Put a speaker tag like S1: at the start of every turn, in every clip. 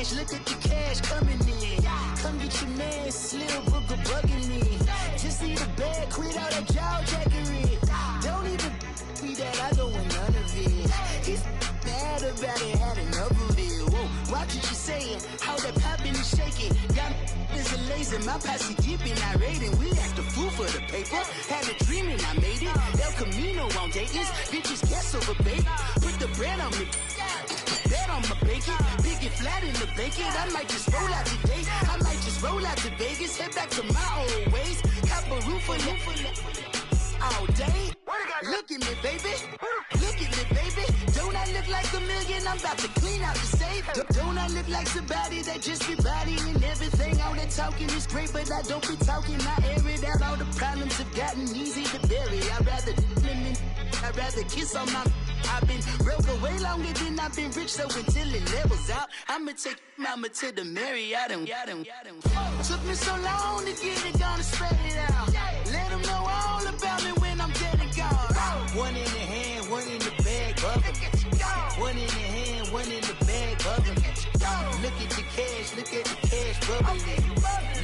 S1: cash, look at the cash coming in. Come get your man, Slim Booker bugging me. Just need a bag, quit all that jaw jackery. Don't even be that, I don't want none of it. He's mad about it, had enough of it. Whoa, watch what you saying, how that poppin' and shaking. Got is a laser, my posse deep and I raiding. We act a fool for the paper, had a dream and I made it. El Camino on Dayton's, bitches guess over bait. Put the bread on me, bet on my bacon. Big it flat in the bacon, I might just roll out today. I might just roll out to Vegas, head back to my old ways. Cop a roof for all day. Look at me, baby. Look at me, baby. Don't I look like a million? I'm about to clean out the safe. Don't I look like somebody that just be bodying everything? All that talking is great, but I don't be talking. I air it out. All the problems have gotten easy to bury. I'd rather kiss on my. I've been broke way longer than I've been rich, so until it levels out, I'ma take mama to the Marriott and took me so long to get it, gonna spread it out. Let them know all about me when I'm dead and gone. One in the hand, one in the bag, bubble. One in the hand, one in the bag, bubble. Look at the cash, look at the cash, bubbling.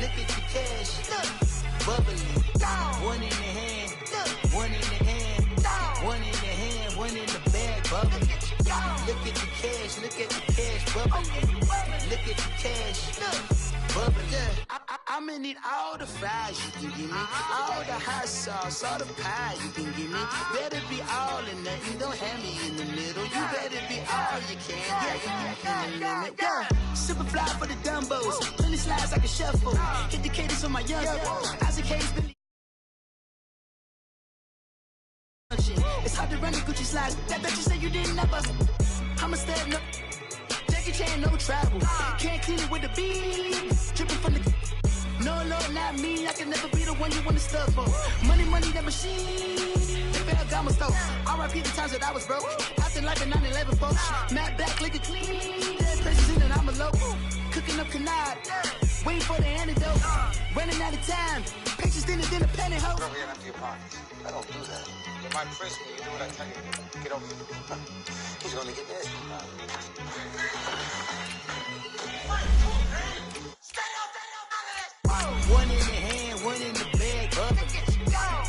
S1: Look at the cash, bubbling. One in the hand, one in the hand, one in the hand, one in the bag, bubbling. Look at the cash, look at the cash, bubbling. Look at the cash, bubbling. I'ma need all the fries you can give me, all the hot sauce, all the pie you can give me. Better be all or nothing, don't have me in the middle. You better be all you can, yeah. Super fly for the Dumbos, plenty slides like a shuffle. Hit the cadence on my young Isaac Hayes been. It's hard to run the Gucci slides. That bet you say you didn't never. I'ma stand up. Jackie Chan, no travel. Can't clean it with the beat. Dripping from the. No, not me. I can never be the one you wanna stuff for. Money, that machine. The Ferragamo store. R.I.P. the times that I was broke. After life in 9/11, folks. Matt back, liquor clean. Dead places in and I'm a local. Cooking up canard. Waiting for the antidote. Running out of time. Pictures thinner than a penny hoe.
S2: Over here in your pockets. I don't do that. You might press me. You do what I tell you. Get over here. He's gonna get this.
S1: One in the hand, one in the bag, bubbling.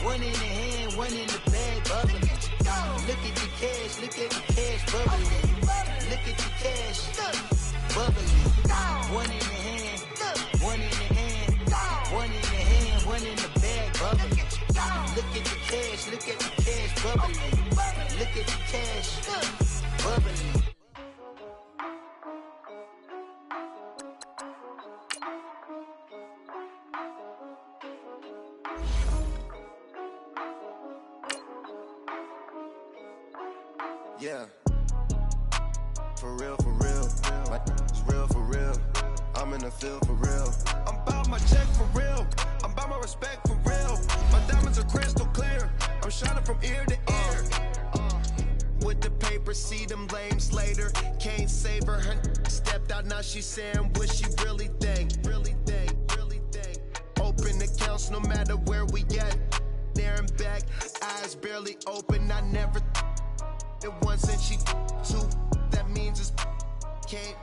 S1: One in the hand, one in the bag, bubbling. Look at the cash, look at the cash, bubbling. Look at the cash, bubbling. One in the hand, one in the hand, one in the hand, one in the bag, bubbling. Look at the cash, look at the cash, bubbling. Look at the cash, bubbling.
S3: Yeah, for real, my it's real for real. I'm in the field for real. I'm about my check for real. I'm about my respect for real. My diamonds are crystal clear. I'm shining from ear to ear. With the paper, see them lames later. Can't save her. Her stepped out, now she's saying what she really think. Open accounts no matter where we at. There and back, eyes barely open. I never. It once and she two, that means it's can't.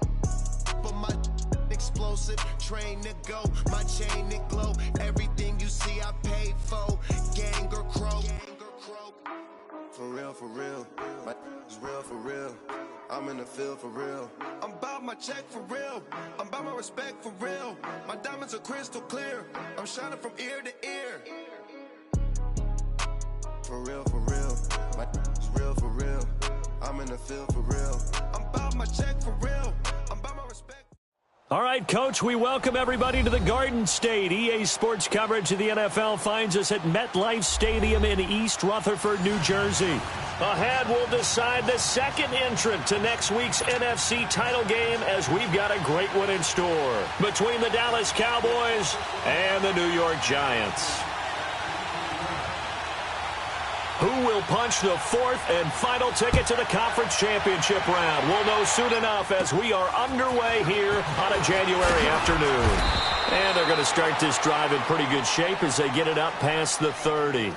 S3: But my explosive train to go, my chain it glow. Everything you see I paid for, gang or croak. For real, my is real for real. I'm in the field for real. I'm about my check for real. I'm about my respect for real. My diamonds are crystal clear. I'm shining from ear to ear. For real, my is real for real. I'm in the field for real. I'm about my check for real. I'm about my respect.
S4: All right, Coach, we welcome everybody to the Garden State. EA Sports coverage of the NFL finds us at MetLife Stadium in East Rutherford, New Jersey. Ahead, we'll decide the second entrant to next week's NFC title game as we've got a great one in store between the Dallas Cowboys and the New York Giants. Who will punch the fourth and final ticket to the conference championship round? We'll know soon enough as we are underway here on a January afternoon. And they're going to start this drive in pretty good shape as they get it up past the 30.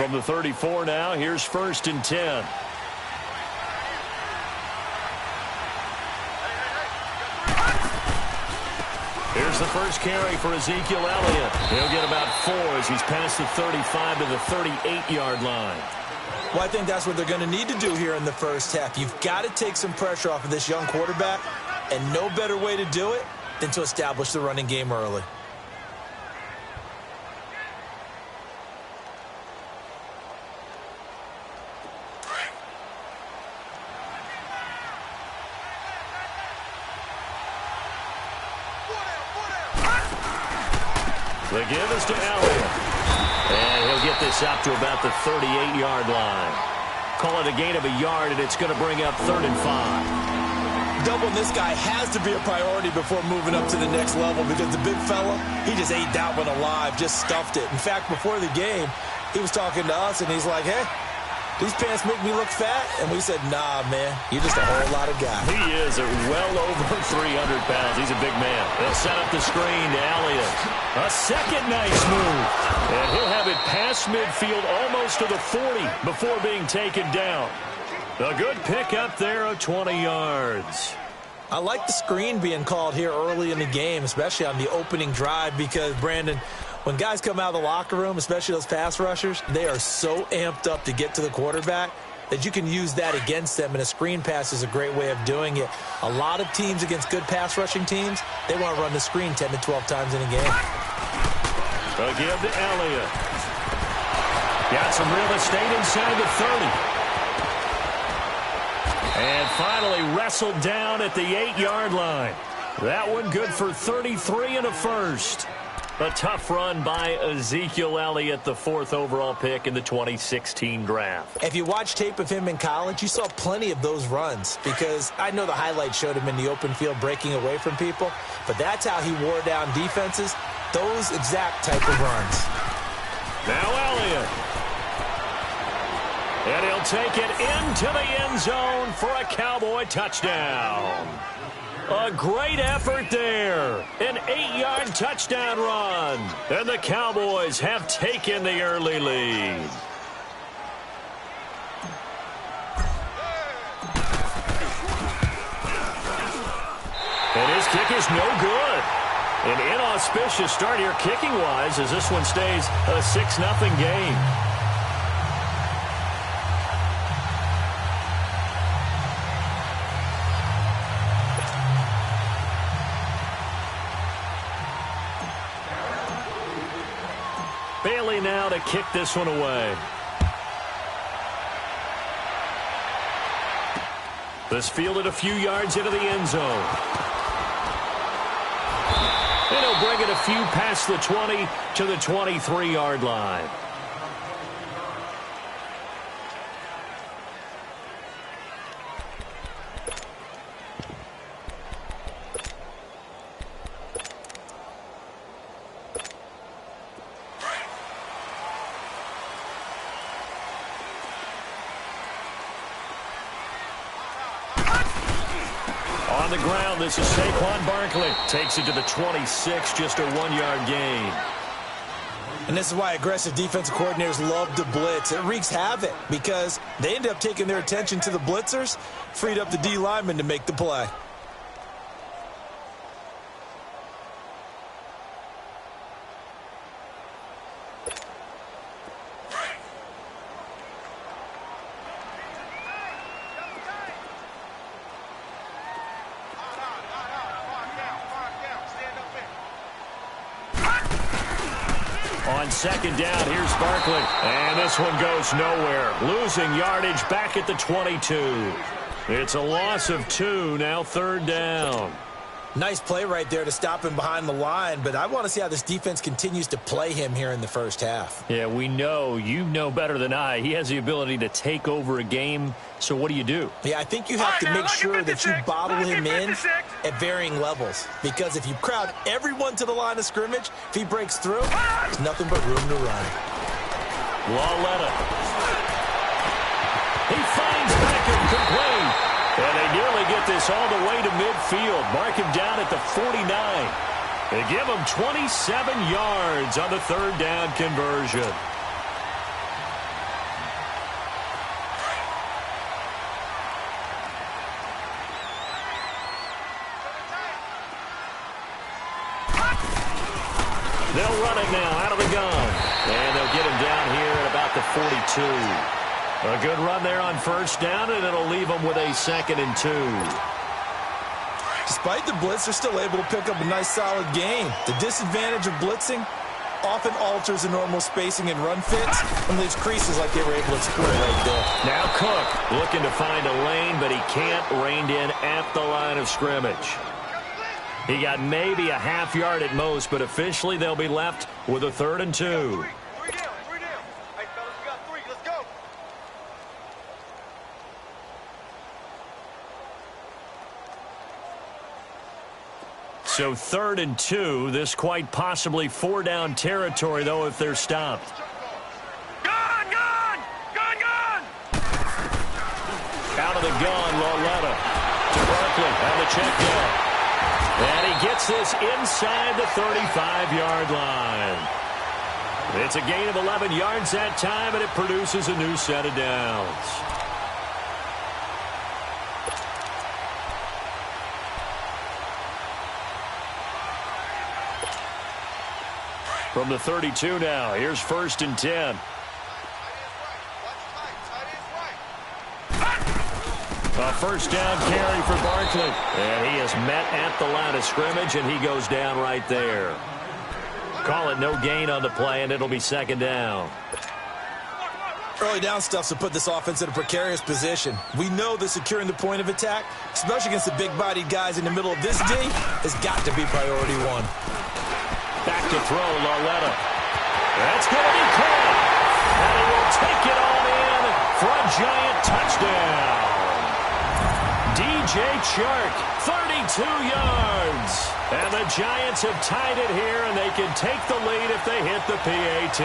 S4: From the 34 now, here's 1st and 10. Here's the first carry for Ezekiel Elliott. He'll get about 4 as he's past the 35 to the 38-yard line.
S5: Well, I think that's what they're going to need to do here in the first half. You've got to take some pressure off of this young quarterback, and no better way to do it than to establish the running game early.
S4: The give is to Elliott. And he'll get this out to about the 38-yard line. Call it a gain of a yard, and it's going to bring up 3rd and 5.
S5: Doubling this guy has to be a priority before moving up to the next level because the big fella, he just ate that one alive, just stuffed it. In fact, before the game, he was talking to us, and he's like, hey, these pants make me look fat. And we said, nah, man, you're just a whole lot of guy.
S4: He is at well over 300 pounds. He's a big man. They'll set up the screen to Elliott. A second nice move. And he'll have it past midfield almost to the 40 before being taken down. A good pick up there of 20 yards.
S5: I like the screen being called here early in the game, especially on the opening drive, because, Brandon, when guys come out of the locker room, especially those pass rushers, they are so amped up to get to the quarterback that you can use that against them, and a screen pass is a great way of doing it. A lot of teams against good pass rushing teams, they want to run the screen 10 to 12 times in a game.
S4: A give to Elliott. Got some real estate inside the 30. And finally wrestled down at the 8-yard line. That one good for 33 and a first. A tough run by Ezekiel Elliott, the 4th overall pick in the 2016 draft.
S5: If you watch tape of him in college, you saw plenty of those runs, because I know the highlights showed him in the open field breaking away from people, but that's how he wore down defenses, those exact type of runs.
S4: Now Elliott. And he'll take it into the end zone for a Cowboy touchdown. A great effort there. An 8-yard touchdown run. And the Cowboys have taken the early lead. And his kick is no good. An inauspicious start here kicking-wise as this one stays a 6-0 game. Bailey now to kick this one away. This fielded a few yards into the end zone. And he'll bring it a few past the 20 to the 23-yard line. On the ground, this is Saquon Barkley. Takes it to the 26, just a 1-yard gain.
S5: And this is why aggressive defensive coordinators love to blitz. It wreaks havoc because they end up taking their attention to the blitzers, freed up the D lineman to make the play.
S4: On second down, here's Barkley. And this one goes nowhere. Losing yardage back at the 22. It's a loss of 2, now 3rd down.
S5: Nice play right there to stop him behind the line, but I want to see how this defense continues to play him here in the first half.
S4: Yeah, we know. You know better than I. He has the ability to take over a game, so what do you do?
S5: Yeah, I think you have to make sure that you bottle him in at varying levels, because if you crowd everyone to the line of scrimmage, if he breaks through, there's nothing but room to run.
S4: Lawletta. He finds Beckham complete. And they nearly get this all the way to midfield. Mark him down at the 49. They give him 27 yards on the 3rd down conversion. They'll run it now out of the gun. And they'll get him down here at about the 42. A good run there on first down, and it'll leave them with a 2nd and 2.
S5: Despite the blitz, they're still able to pick up a nice, solid gain. The disadvantage of blitzing often alters the normal spacing and run fits and leaves creases like they were able to exploit right there.
S4: Now Cook looking to find a lane, but he can't, reined in at the line of scrimmage. He got maybe a half yard at most, but officially they'll be left with a 3rd and 2.
S2: Three down. Hey, fellas, we got 3. Let's go.
S4: So 3rd and 2. This quite possibly 4-down territory, though, if they're stopped.
S2: Gun!
S4: Out of the gun, Lauletta to Barkley on the check down. And he gets this inside the 35-yard line. It's a gain of 11 yards that time, and it produces a new set of downs. From the 32 now, here's 1st and 10. A first down carry for Barkley. And he is met at the line of scrimmage, and he goes down right there. Call it no gain on the play, and it'll be 2nd down.
S5: Early down stuff's to put this offense in a precarious position. We know that securing the point of attack, especially against the big-bodied guys in the middle of this D, has got to be priority 1.
S4: Back to throw, Lauletta. That's going to be caught. And he will take it on in for a giant touchdown. DJ Chark, 32 yards. And the Giants have tied it here, and they can take the lead if they hit the PAT.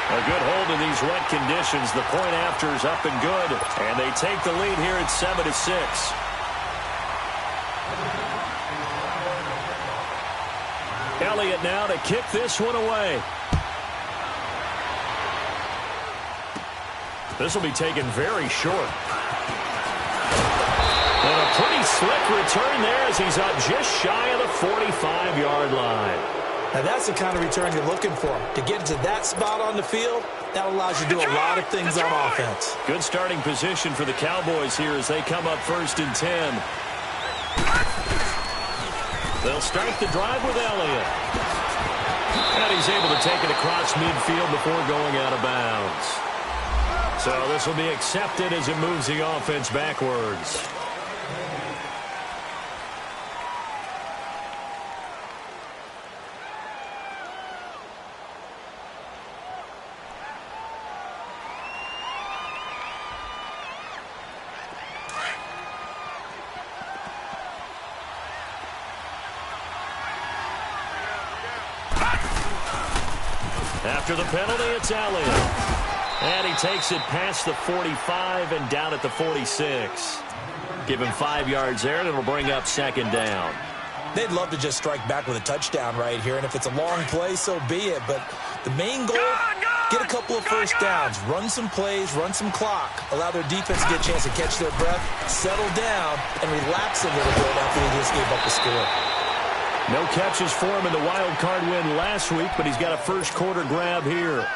S4: A good hold in these wet conditions. The point after is up and good, and they take the lead here at 7-6. Elliott now to kick this one away. This will be taken very short. And a pretty slick return there as he's up just shy of the 45-yard line.
S5: Now that's the kind of return you're looking for. To get to that spot on the field, that allows you to do a lot of things on offense.
S4: Good starting position for the Cowboys here as they come up 1st and 10. They'll start the drive with Elliott. And he's able to take it across midfield before going out of bounds. So this will be accepted as it moves the offense backwards. After the penalty, it's Elliott. And he takes it past the 45 and down at the 46. Give him 5 yards there, and it'll bring up 2nd down.
S5: They'd love to just strike back with a touchdown right here, and if it's a long play, so be it. But the main goal, get a couple of first downs, run some plays, run some clock, allow their defense to get a chance to catch their breath, settle down, and relax a little bit after they just gave up the score.
S4: No catches for him in the wild card win last week, but he's got a first quarter grab here.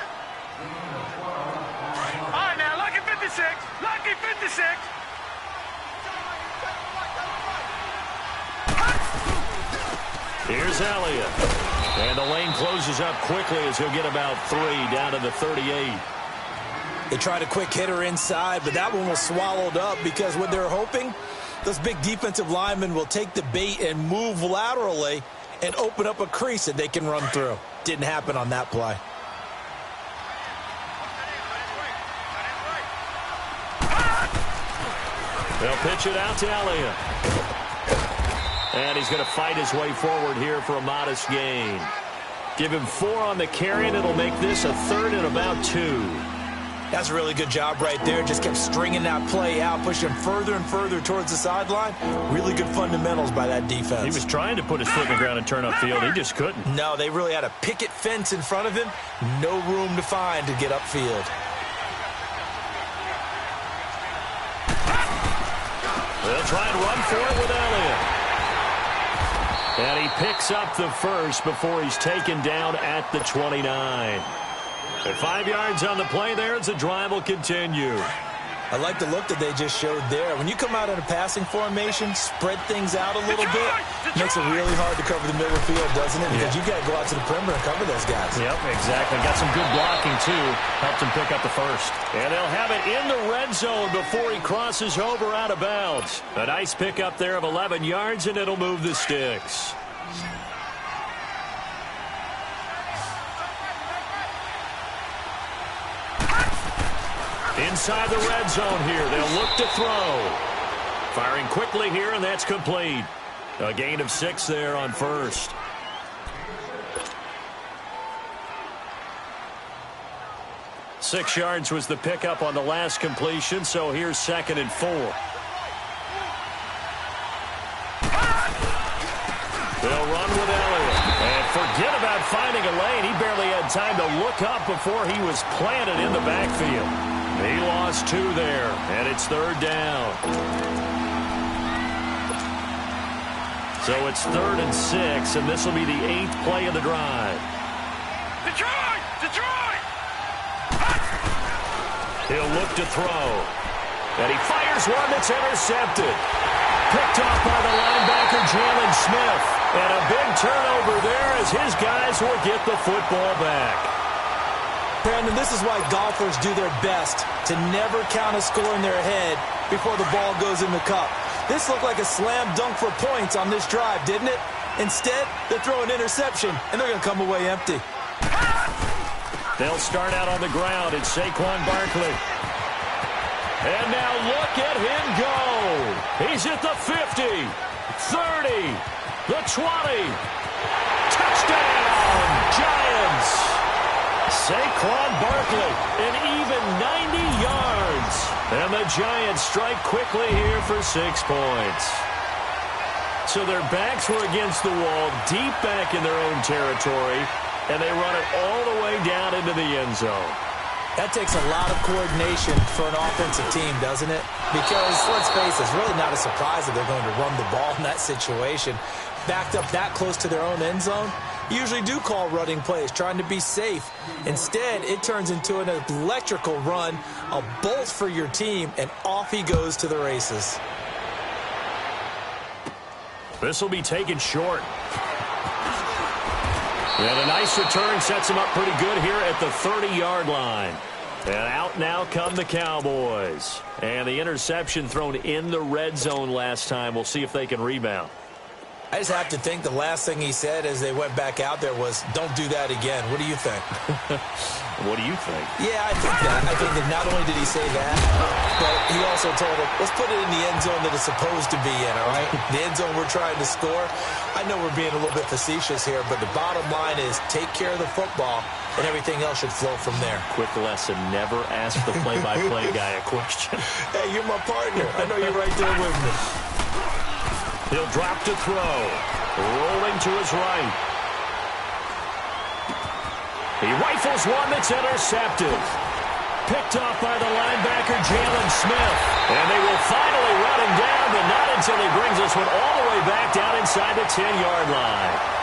S2: All right, now, lucky 56. Lucky 56.
S4: Here's Elliott. And the lane closes up quickly as he'll get about 3 down to the 38.
S5: They tried a quick hitter inside, but that one was swallowed up because what they're hoping, those big defensive linemen will take the bait and move laterally and open up a crease that they can run through. Didn't happen on that play.
S4: They'll pitch it out to Elliott. And he's going to fight his way forward here for a modest gain. Give him 4 on the carry, and it'll make this a 3rd and about 2.
S5: That's a really good job right there. Just kept stringing that play out, pushing him further and further towards the sideline. Really good fundamentals by that defense.
S4: He was trying to put his foot in the ground and turn upfield. He just couldn't.
S5: No, they really had a picket fence in front of him. No room to find to get upfield.
S4: They'll try and run for it with Elliott. And he picks up the first before he's taken down at the 29. At 5 yards on the play there as the drive will continue.
S5: I like the look that they just showed there. When you come out in a passing formation, spread things out a little bit, makes it really hard to cover the middle of the field, doesn't it? Because you got to go out to the perimeter and cover those guys.
S4: Yep, exactly. Got some good blocking, too. Helped him pick up the first. And they'll have it in the red zone before he crosses over out of bounds. A nice pickup there of 11 yards, and it'll move the sticks. Inside the red zone here. They'll look to throw. Firing quickly here, and that's complete. A gain of 6 there on first. Six yards was the pickup on the last completion, so here's 2nd and 4. They'll run with Elliott. And forget about finding a lane. He barely had time to look up before he was planted in the backfield. He lost 2 there, and it's 3rd down. So it's 3rd and 6, and this will be the 8th play of the drive.
S6: Detroit! Detroit!
S4: He'll look to throw. And he fires one that's intercepted. Picked off by the linebacker, Jalen Smith. And a big turnover there as his guys will get the football back.
S5: Brandon, this is why golfers do their best to never count a score in their head before the ball goes in the cup. This looked like a slam dunk for points on this drive, didn't it? Instead, they're throwing interception, and they're going to come away empty.
S4: They'll start out on the ground. It's Saquon Barkley. And now look at him go. He's at the 50, 30, the 20. Touchdown, Giants. Saquon Barkley, an even 90 yards. And the Giants strike quickly here for 6 points. So their backs were against the wall, deep back in their own territory, and they run it all the way down into the end zone.
S5: That takes a lot of coordination for an offensive team, doesn't it? Because, let's face it, it's really not a surprise that they're going to run the ball in that situation. Backed up that close to their own end zone, usually do call running plays, trying to be safe. Instead, it turns into an electrical run, a bolt for your team, and off he goes to the races.
S4: This will be taken short. And a nice return sets him up pretty good here at the 30-yard line. And out now come the Cowboys. And the interception thrown in the red zone last time. We'll see if they can rebound.
S5: I just have to think the last thing he said as they went back out there was, don't do that again. What do you think?
S4: What do you think?
S5: Yeah, I think that. I think that not only did he say that, but he also told him, let's put it in the end zone that it's supposed to be in, all right? The end zone we're trying to score. I know we're being a little bit facetious here, but the bottom line is take care of the football, and everything else should flow from there.
S4: Quick lesson, never ask the play-by-play guy a question.
S5: Hey, you're my partner. I know you're right there with me.
S4: He'll drop to throw. Rolling to his right. He rifles one that's intercepted. Picked off by the linebacker, Jalen Smith. And they will finally run him down, but not until he brings this one all the way back down inside the 10-yard line.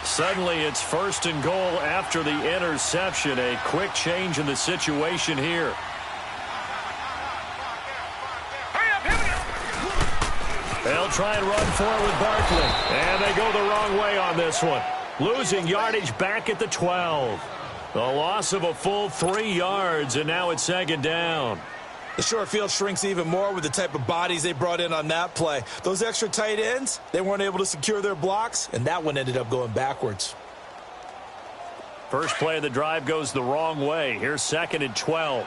S4: Suddenly, it's 1st and goal after the interception. A quick change in the situation here. They'll try and run for it with Barkley. And they go the wrong way on this one. Losing yardage back at the 12. The loss of a full 3 yards, and now it's 2nd down.
S5: The short field shrinks even more with the type of bodies they brought in on that play. Those extra tight ends, they weren't able to secure their blocks, and that one ended up going backwards.
S4: First play of the drive goes the wrong way. Here's 2nd and 12.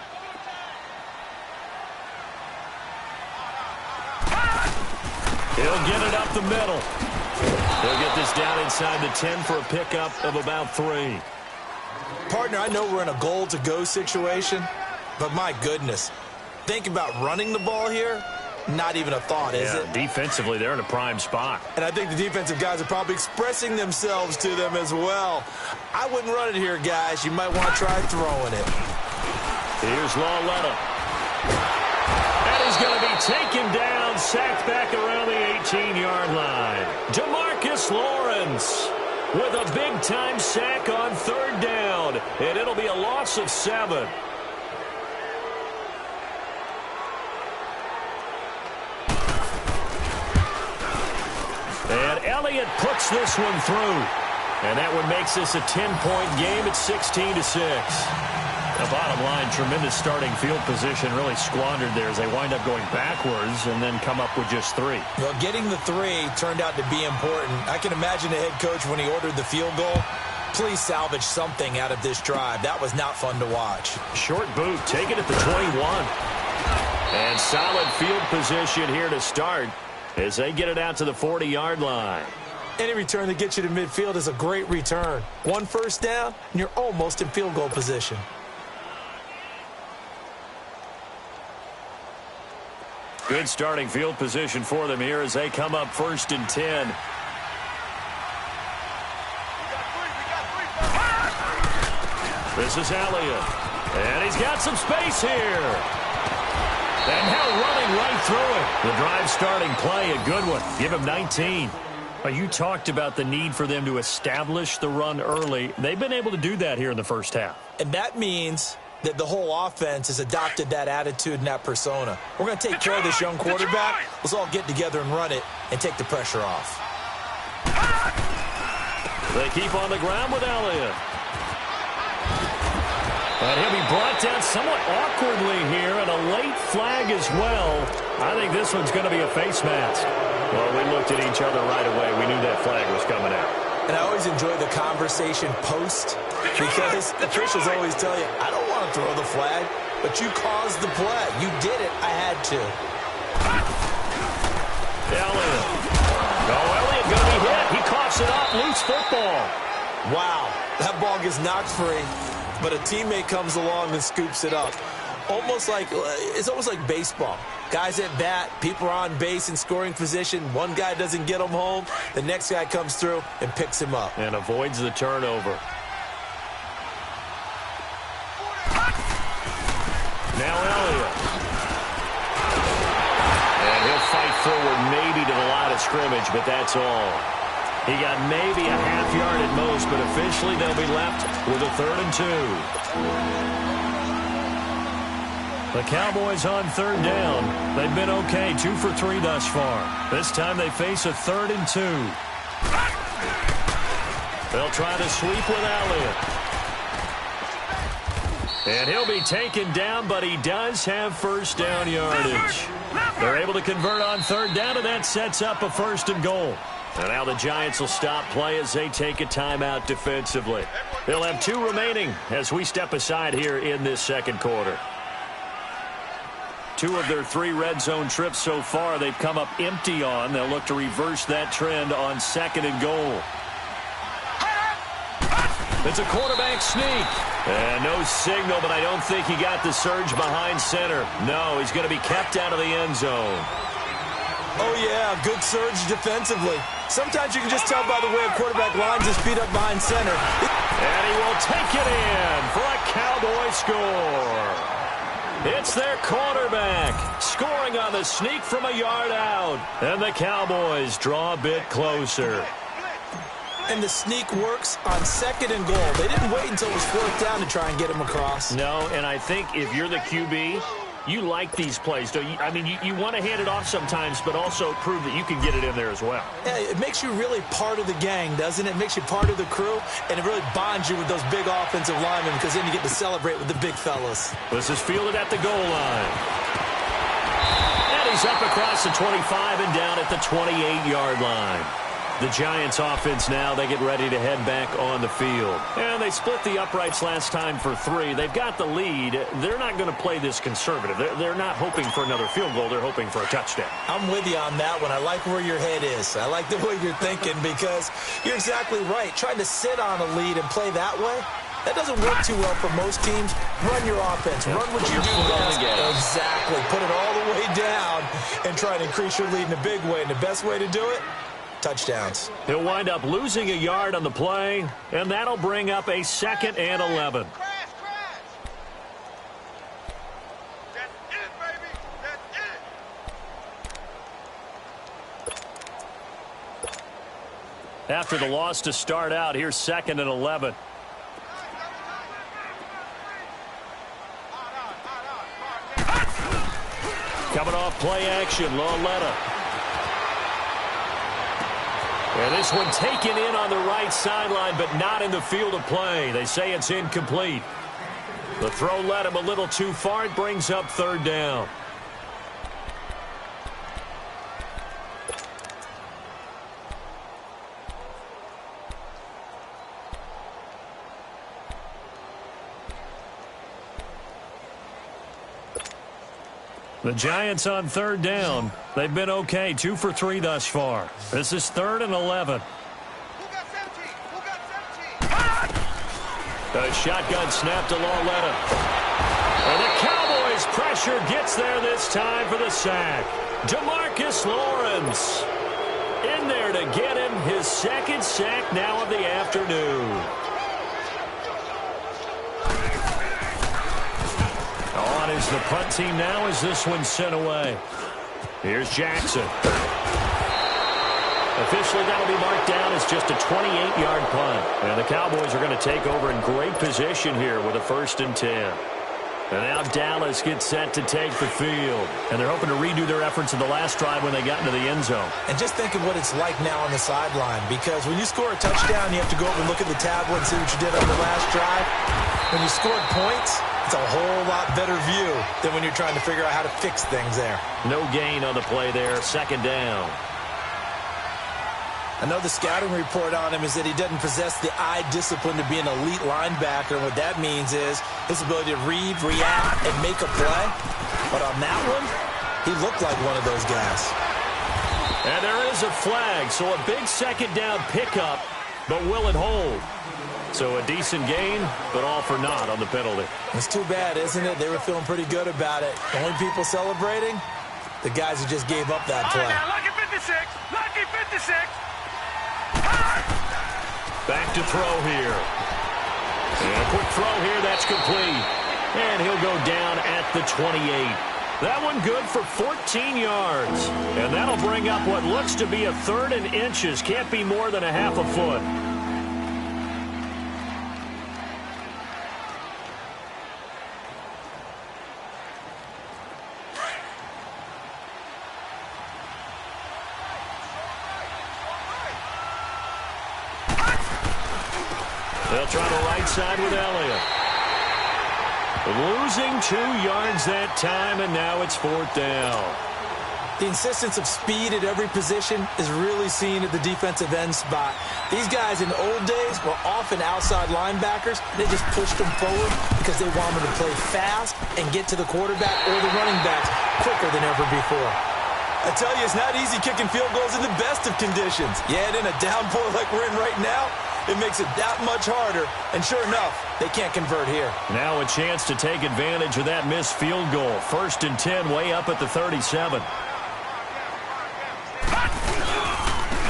S4: He'll get it up the middle. He'll get this down inside the 10 for a pickup of about 3.
S5: Partner, I know we're in a goal-to-go situation, but my goodness. Think about running the ball here. not even a thought, is it?
S4: Defensively, they're in a prime spot.
S5: And I think the defensive guys are probably expressing themselves to them as well. I wouldn't run it here, guys. You might want to try throwing it.
S4: Here's Lawletta. And he's going to be taken down, sacked back around the 18-yard line. DeMarcus Lawrence with a big-time sack on third down. And it'll be a loss of 7. And Elliott puts this one through. And that one makes this a 10-point game at 16-6. The bottom line, tremendous starting field position, really squandered there as they wind up going backwards and then come up with just 3.
S5: Well, getting the 3 turned out to be important. I can imagine the head coach when he ordered the field goal. Please salvage something out of this drive. That was not fun to watch.
S4: Short boot, take it at the 21. And solid field position here to start as they get it out to the 40-yard line.
S5: Any return that gets you to midfield is a great return. 1 first down, and you're almost in field goal position.
S4: Good starting field position for them here as they come up 1st and 10. This is Elliott. And he's got some space here. And now running right through it. The drive starting play, a good one. Give him 19. You talked about the need for them to establish the run early. They've been able to do that here in the first half.
S5: And that means that the whole offense has adopted that attitude and that persona. We're going to take care of this young quarterback. Let's all get together and run it and take the pressure off.
S4: They keep on the ground with Elliott. But he'll be brought down somewhat awkwardly here, and a late flag as well. I think this one's going to be a face mask. Well, we looked at each other right away. We knew that flag was coming out.
S5: And I always enjoy the conversation post because officials always tell you, I don't want to throw the flag, but you caused the play. You did it. I had to.
S4: Elliott. Oh, Elliott going to be hit. He coughs it up. Loose football.
S5: Wow. That ball gets knocked free, but a teammate comes along and scoops it up. It's almost like baseball. Guys at bat, people are on base in scoring position. One guy doesn't get him home. The next guy comes through and picks him up.
S4: And avoids the turnover. Now Elliott. And he'll fight forward maybe to the line of scrimmage, but that's all. He got maybe a half yard at most, but officially they'll be left with a 3rd and 2. The Cowboys on 3rd down. They've been okay, 2 for 3 thus far. This time they face a 3rd and 2. They'll try to sweep with Elliott. And he'll be taken down, but he does have first down yardage. They're able to convert on 3rd down, and that sets up a 1st and goal. And now the Giants will stop play as they take a timeout defensively. They'll have 2 remaining as we step aside here in this second quarter. 2 of their 3 red zone trips so far they've come up empty on. They'll look to reverse that trend on 2nd and goal. It's a quarterback sneak. And no signal, but I don't think he got the surge behind center. No, he's going to be kept out of the end zone.
S5: Oh, yeah, good surge defensively. Sometimes you can just tell by the way a quarterback lines his feet up behind center.
S4: And he will take it in for a Cowboy score. It's their quarterback scoring on the sneak from a yard out. And the Cowboys draw a bit closer.
S5: And the sneak works on 2nd and goal. They didn't wait until it was 4th down to try and get him across.
S4: No, and I think if you're the QB, you like these plays, don't you? I mean, you want to hand it off sometimes, but also prove that you can get it in there as well.
S5: Yeah, it makes you really part of the gang, doesn't it? It makes you part of the crew, and it really bonds you with those big offensive linemen because then you get to celebrate with the big fellas.
S4: This is fielded at the goal line. And he's up across the 25 and down at the 28-yard line. The Giants offense now, they get ready to head back on the field. And they split the uprights last time for 3. They've got the lead. They're not going to play this conservative. They're not hoping for another field goal. They're hoping for a touchdown.
S5: I'm with you on that one. I like where your head is. I like the way you're thinking because you're exactly right. Trying to sit on a lead and play that way, that doesn't work too well for most teams. Run your offense. Run what you do best. Exactly. Put it all the way down and try and increase your lead in a big way. And the best way to do it, touchdowns.
S4: He'll wind up losing a yard on the play, and that'll bring up a 2nd and 11. After the loss to start out, here's 2nd and 11. Coming off play action, Lauletta. And this one taken in on the right sideline, but not in the field of play. They say it's incomplete. The throw led him a little too far. It brings up 3rd down. The Giants on 3rd down. They've been okay, 2 for 3 thus far. This is 3rd and 11. A shotgun snap to Lauletta. And the Cowboys' pressure gets there this time for the sack. DeMarcus Lawrence in there to get him his 2nd sack now of the afternoon. On is the punt team now as this one's sent away. Here's Jackson. Officially, that'll be marked down as just a 28-yard punt. And the Cowboys are going to take over in great position here with a 1st and 10. And now Dallas gets set to take the field. And they're hoping to redo their efforts in the last drive when they got into the end zone.
S5: And just think of what it's like now on the sideline. Because when you score a touchdown, you have to go up and look at the tablet and see what you did on the last drive. When you scored points, it's a whole lot better view than when you're trying to figure out how to fix things there.
S4: No gain on the play there. 2nd down.
S5: I know the scouting report on him is that he doesn't possess the eye discipline to be an elite linebacker. And what that means is his ability to read, react, and make a play. But on that one, he looked like one of those guys.
S4: And there is a flag, so a big 2nd down pickup, but will it hold? So a decent gain, but all for naught on the penalty.
S5: It's too bad, isn't it? They were feeling pretty good about it. The only people celebrating, the guys who just gave up that play.
S6: Now, lucky 56, lucky 56.
S4: Back to throw here. And a quick throw here, that's complete. And he'll go down at the 28. That one good for 14 yards. And that'll bring up what looks to be a 3rd and inches. Can't be more than a half a foot. They'll try the right side with Elliott. Losing 2 yards that time, and now it's 4th down.
S5: The insistence of speed at every position is really seen at the defensive end spot. These guys in the old days were often outside linebackers. They just pushed them forward because they wanted to play fast and get to the quarterback or the running backs quicker than ever before. I tell you, it's not easy kicking field goals in the best of conditions. Yet in a downpour like we're in right now, it makes it that much harder. And sure enough, they can't convert here.
S4: Now a chance to take advantage of that missed field goal. 1st and 10, way up at the 37.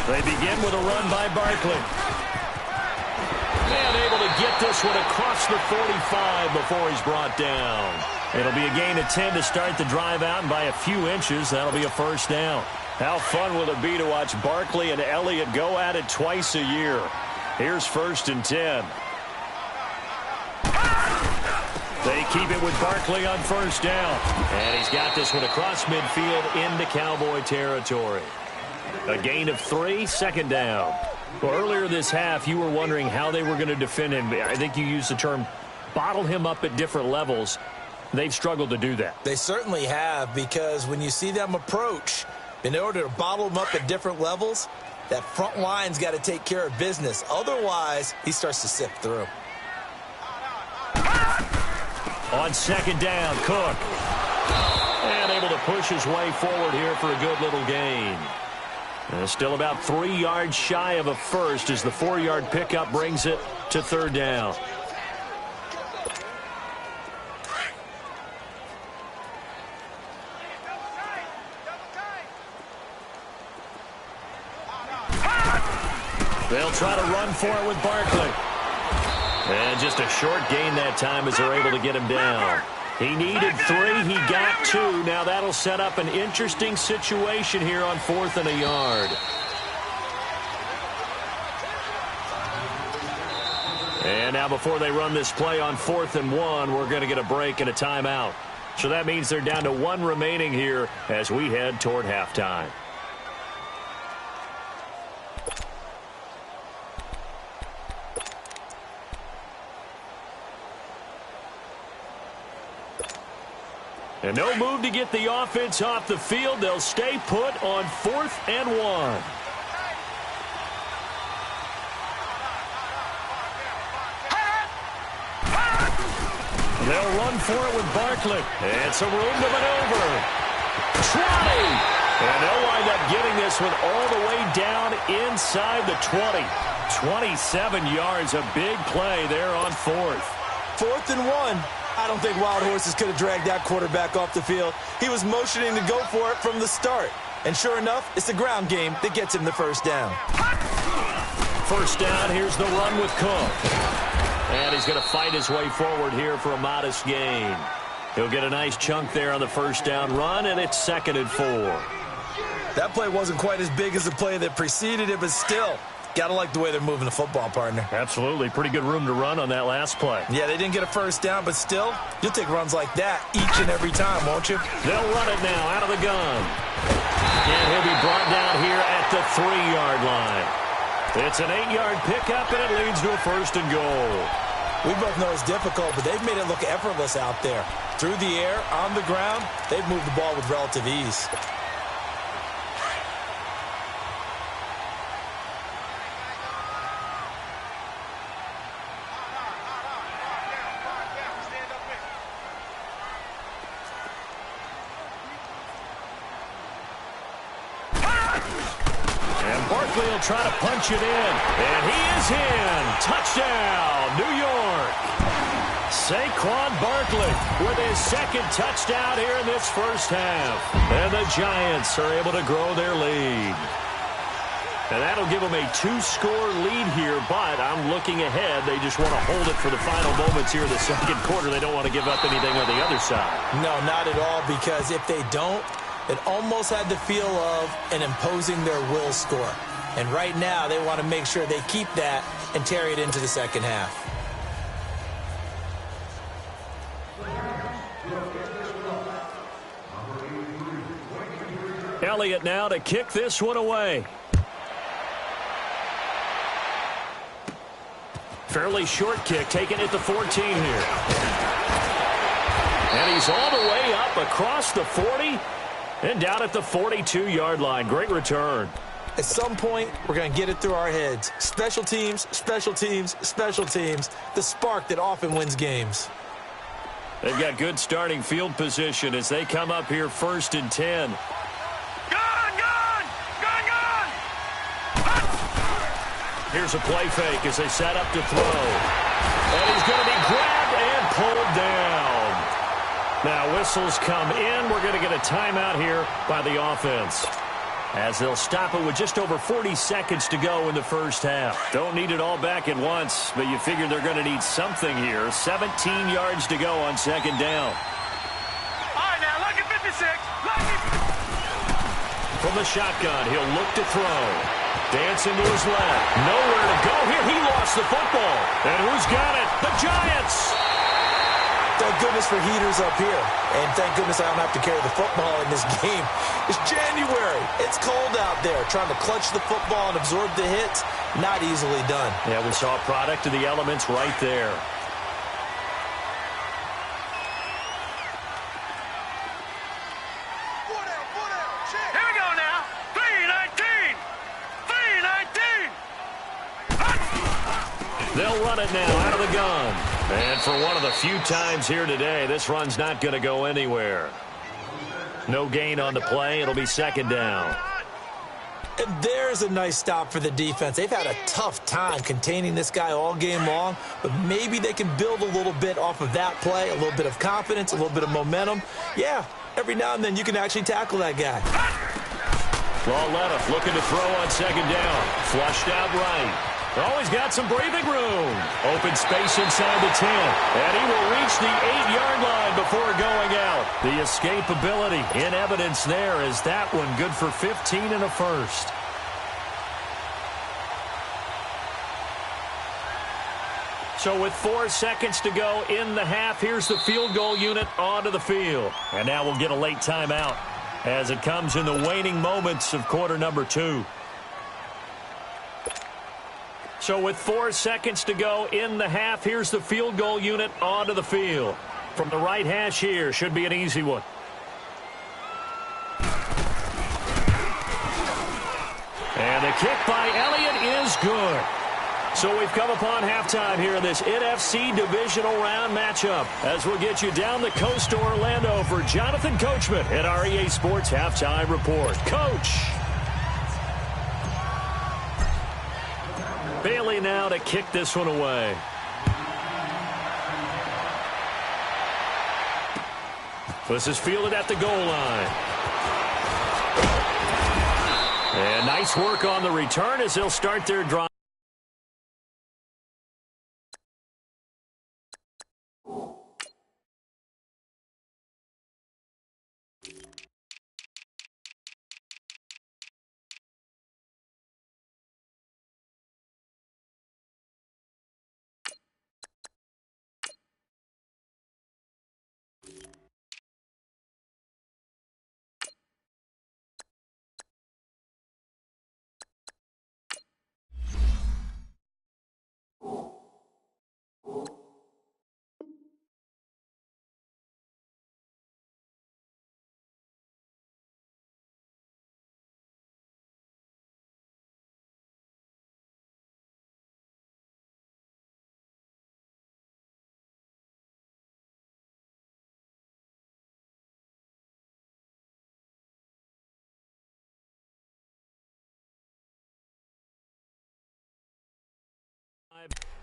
S4: They begin with a run by Barkley. And able to get this one across the 45 before he's brought down. It'll be a gain of 10 to start the drive out, and by a few inches, that'll be a 1st down. How fun will it be to watch Barkley and Elliott go at it twice a year? Here's 1st and 10. They keep it with Barkley on 1st down. And he's got this one across midfield into Cowboy territory. A gain of 3, 2nd down. Well, earlier this half, you were wondering how they were going to defend him. I think you used the term bottle him up at different levels. They've struggled to do that.
S5: They certainly have, because when you see them approach, in order to bottle them up at different levels, that front line's got to take care of business. Otherwise, he starts to sift through.
S4: On 2nd down, Cook. And able to push his way forward here for a good little gain. And still about 3 yards shy of a first as the 4-yard pickup brings it to 3rd down. They'll try to run for it with Barkley. And just a short gain that time as they're able to get him down. He needed 3. He got 2. Now that'll set up an interesting situation here on 4th and a yard. And now before they run this play on 4th and 1, we're going to get a break and a timeout. So that means they're down to 1 remaining here as we head toward halftime. And no move to get the offense off the field. They'll stay put on 4th and 1. They'll run for it with Barkley. And some room to maneuver. 20. And they'll wind up getting this one all the way down inside the 20. 27 yards, a big play there on 4th.
S5: 4th and 1. I don't think Wild Horses could have dragged that quarterback off the field. He was motioning to go for it from the start. And sure enough, it's the ground game that gets him the first down.
S4: First down, here's the run with Cook. And he's going to fight his way forward here for a modest gain. He'll get a nice chunk there on the first down run, and it's 2nd and 4.
S5: That play wasn't quite as big as the play that preceded it, but still, gotta like the way they're moving the football, partner.
S4: Absolutely. Pretty good room to run on that last play.
S5: Yeah, they didn't get a first down, but still, you'll take runs like that each and every time, won't you?
S4: They'll run it now out of the gun. And he'll be brought down here at the 3-yard line. It's an 8-yard pickup, and it leads to a 1st and goal.
S5: We both know it's difficult, but they've made it look effortless out there. Through the air, on the ground, they've moved the ball with relative ease.
S4: Barkley will try to punch it in, and he is in. Touchdown, New York. Saquon Barkley with his 2nd touchdown here in this first half. And the Giants are able to grow their lead. And that'll give them a 2-score lead here, but I'm looking ahead. They just want to hold it for the final moments here in the 2nd quarter. They don't want to give up anything on the other side.
S5: No, not at all, because if they don't, it almost had the feel of an imposing their will score. And right now, they want to make sure they keep that and carry it into the 2nd half.
S4: Elliott now to kick this one away. Fairly short kick, taken at the 14 here. And he's all the way up across the 40 and down at the 42-yard line. Great return.
S5: At some point, we're going to get it through our heads. Special teams, special teams, special teams. The spark that often wins games.
S4: They've got good starting field position as they come up here 1st and 10. Here's a play fake as they set up to throw. And he's going to be grabbed and pulled down. Now whistles come in. We're going to get a timeout here by the offense, as they'll stop it with just over 40 seconds to go in the first half. Don't need it all back at once, but you figure they're going to need something here. 17 yards to go on 2nd down.
S6: All right, now, lucky 56. Lucky.
S4: From the shotgun, he'll look to throw. Dancing to his left. Nowhere to go here. He lost the football. And who's got it? The Giants.
S5: Thank goodness for heaters up here. And thank goodness I don't have to carry the football in this game. It's January. It's cold out there. Trying to clutch the football and absorb the hits, not easily done.
S4: Yeah, we saw a product of the elements right there.
S6: Here we go now. 3-19. 3-19.
S4: They'll run it now out of the gun. And for one of the few times here today, this run's not going to go anywhere. No gain on the play. It'll be 2nd down.
S5: And there's a nice stop for the defense. They've had a tough time containing this guy all game long, but maybe they can build a little bit off of that play, a little bit of confidence, a little bit of momentum. Yeah, every now and then you can actually tackle that guy.
S4: Lauletta looking to throw on second down. Flushed out right. Oh, he's got some breathing room. Open space inside the 10. And he will reach the 8-yard line before going out. The escapability in evidence there is that one good for 15 and a first. So with 4 seconds to go in the half, here's the field goal unit onto the field. And now we'll get a late timeout as it comes in the waning moments of quarter number 2. So with 4 seconds to go in the half, here's the field goal unit onto the field. From the right hash here, should be an easy one. And the kick by Elliott is good. So we've come upon halftime here in this NFC divisional round matchup as we'll get you down the coast to Orlando for Jonathan Coachman at our EA Sports Halftime Report. Coach. Bailey now to kick this one away. This is fielded at the goal line. And nice work on the return as they'll start their drive.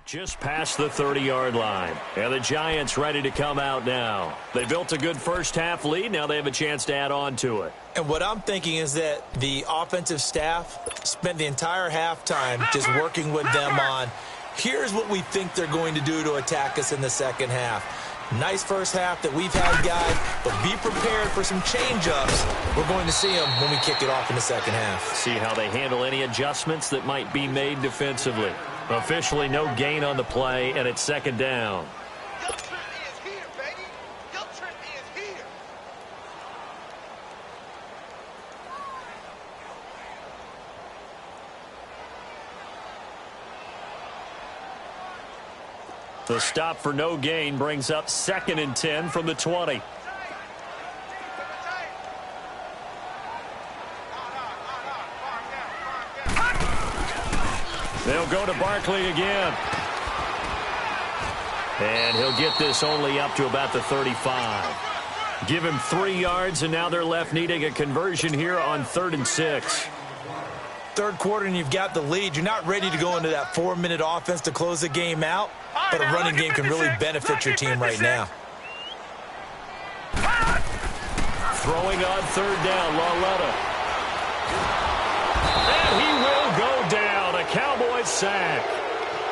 S4: Just past the 30-yard line. And the Giants ready to come out now. They built a good first-half lead. Now they have a chance to add on to it.
S5: And what I'm thinking is that the offensive staff spent the entire halftime just working with them on, here's what we think they're going to do to attack us in the second half. Nice first half that we've had, guys, but be prepared for some change-ups. We're going to see them when we kick it off in the second half.
S4: See how they handle any adjustments that might be made defensively. Officially no gain on the play, and it's second down. The stop for no gain brings up 2nd and 10 from the 20. They'll go to Barkley again. And he'll get this only up to about the 35. Give him 3 yards, and now they're left needing a conversion here on 3rd and 6.
S5: Third quarter, and you've got the lead. You're not ready to go into that 4-minute offense to close the game out, but a running game can really benefit your team right now.
S4: Throwing on 3rd down, Lauletta. And he will go down. A Cowboys sack.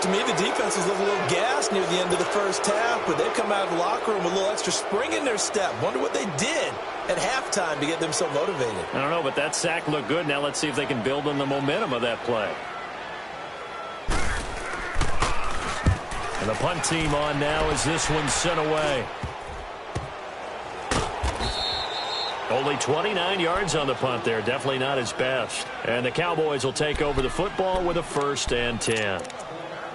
S5: To me, the defense was a little gassed near the end of the first half, but they come out of the locker room with a little extra spring in their step. Wonder what they did at halftime to get them so motivated.
S4: I don't know, but that sack looked good. Now let's see if they can build on the momentum of that play. And the punt team on now as this one's sent away. Only 29 yards on the punt there. Definitely not his best. And the Cowboys will take over the football with a 1st and 10.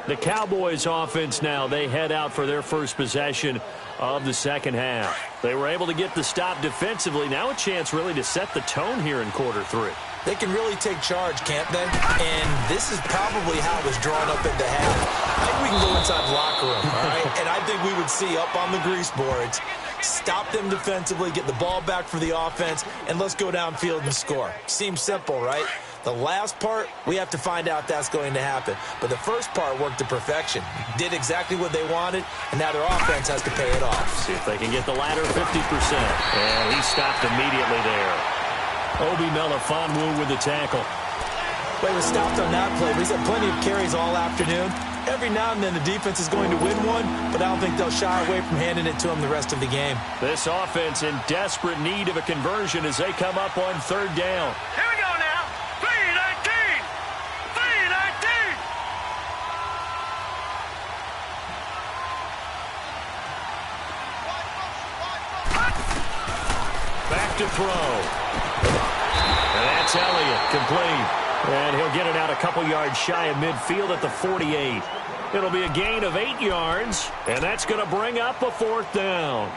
S4: The Cowboys offense now, they head out for their first possession of the second half. They were able to get the stop defensively. Now a chance really to set the tone here in quarter 3.
S5: They can really take charge, can't they? And this is probably how it was drawn up at the half. I think we can go inside the locker room, all right? And I think we would see up on the grease boards, stop them defensively, get the ball back for the offense, and let's go downfield and score. Seems simple, right? The last part, we have to find out that's going to happen. But the first part worked to perfection. Did exactly what they wanted, and now their offense has to pay it off.
S4: See if they can get the latter 50%. And he stopped immediately there. Obi Melifonwu with the tackle.
S5: Well, he was stopped on that play, but he's had plenty of carries all afternoon. Every now and then the defense is going to win one, but I don't think they'll shy away from handing it to him the rest of the game.
S4: This offense in desperate need of a conversion as they come up on third down.
S6: Here we go now. 3-19. 3-19.
S4: Back to throw. And that's Elliott, complete. And he'll get it out a couple yards shy of midfield at the 48. It'll be a gain of 8 yards, and that's going to bring up a fourth down.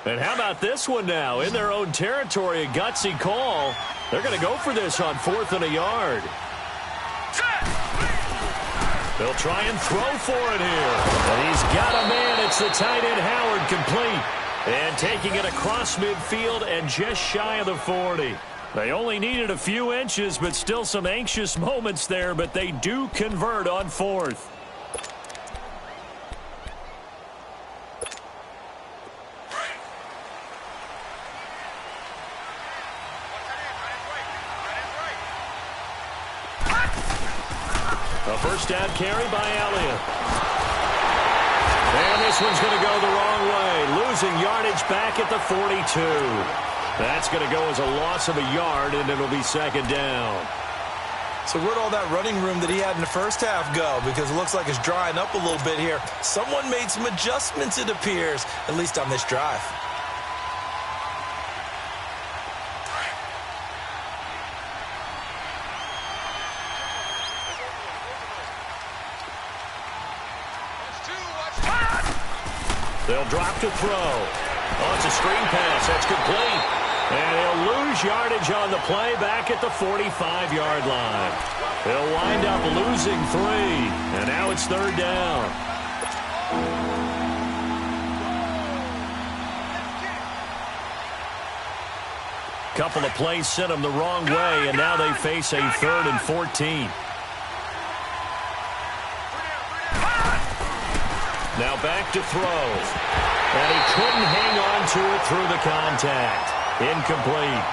S4: And how about this one now? In their own territory, a gutsy call. They're going to go for this on 4th and a yard. They'll try and throw for it here. And he's got a man. It's the tight end, Howard, complete. And taking it across midfield and just shy of the 40. They only needed a few inches, but still some anxious moments there. But they do convert on 4th. A first down carry by Elliott. And this one's going to go the wrong way. Losing yardage back at the 42. That's going to go as a loss of a yard, and it'll be second down.
S5: So where'd all that running room that he had in the first half go? Because it looks like it's drying up a little bit here. Someone made some adjustments, it appears, at least on this drive.
S4: They'll drop to throw. Oh, it's a screen pass. That's complete. And he'll lose yardage on the play back at the 45-yard line. They'll wind up losing 3. And now it's third down. Couple of plays sent them the wrong way, and now they face a 3rd and 14. Now back to throw. And he couldn't hang on to it through the contact. Incomplete.